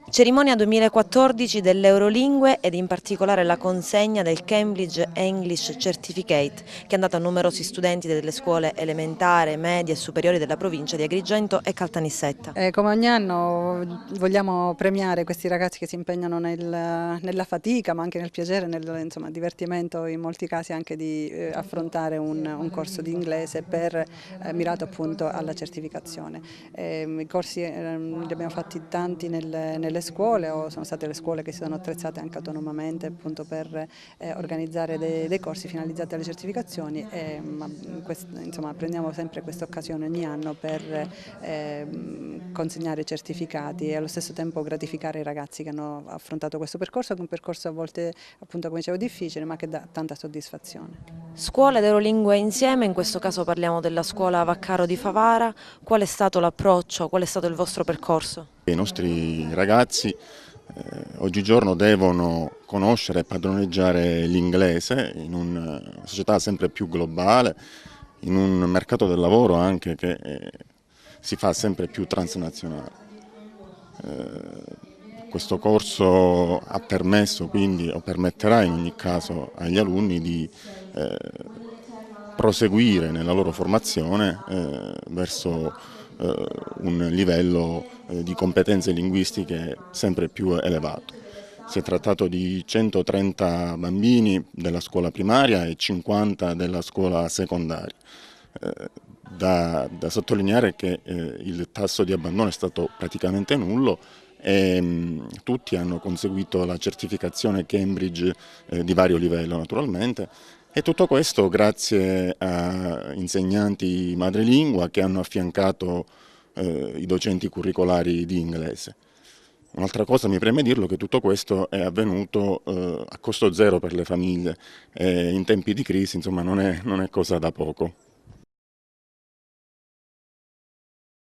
Cerimonia 2014 dell'Eurolingue ed in particolare la consegna del Cambridge English Certificate che è andata a numerosi studenti delle scuole elementari, medie e superiori della provincia di Agrigento e Caltanissetta. Come ogni anno vogliamo premiare questi ragazzi che si impegnano nella fatica ma anche nel piacere, nel insomma, divertimento, in molti casi anche di affrontare un corso di inglese mirato appunto alla certificazione. I corsi li abbiamo fatti tanti nelle scuole, o sono state le scuole che si sono attrezzate anche autonomamente appunto per organizzare dei corsi finalizzati alle certificazioni insomma, prendiamo sempre questa occasione ogni anno per consegnare certificati e allo stesso tempo gratificare i ragazzi che hanno affrontato questo percorso, che è un percorso a volte appunto come dicevo difficile ma che dà tanta soddisfazione. Scuole ed Eurolingue insieme, in questo caso parliamo della scuola Vaccaro di Favara. Qual è stato l'approccio, qual è stato il vostro percorso? I nostri ragazzi oggigiorno devono conoscere e padroneggiare l'inglese in una società sempre più globale, in un mercato del lavoro anche che si fa sempre più transnazionale. Questo corso ha permesso quindi, o permetterà in ogni caso agli alunni di proseguire nella loro formazione verso un livello di competenze linguistiche sempre più elevato. Si è trattato di 130 bambini della scuola primaria e 50 della scuola secondaria. Da sottolineare che il tasso di abbandono è stato praticamente nullo e tutti hanno conseguito la certificazione Cambridge di vario livello naturalmente, e tutto questo grazie a insegnanti madrelingua che hanno affiancato i docenti curricolari di inglese. Un'altra cosa mi preme dirlo, che tutto questo è avvenuto a costo zero per le famiglie e in tempi di crisi insomma non è cosa da poco.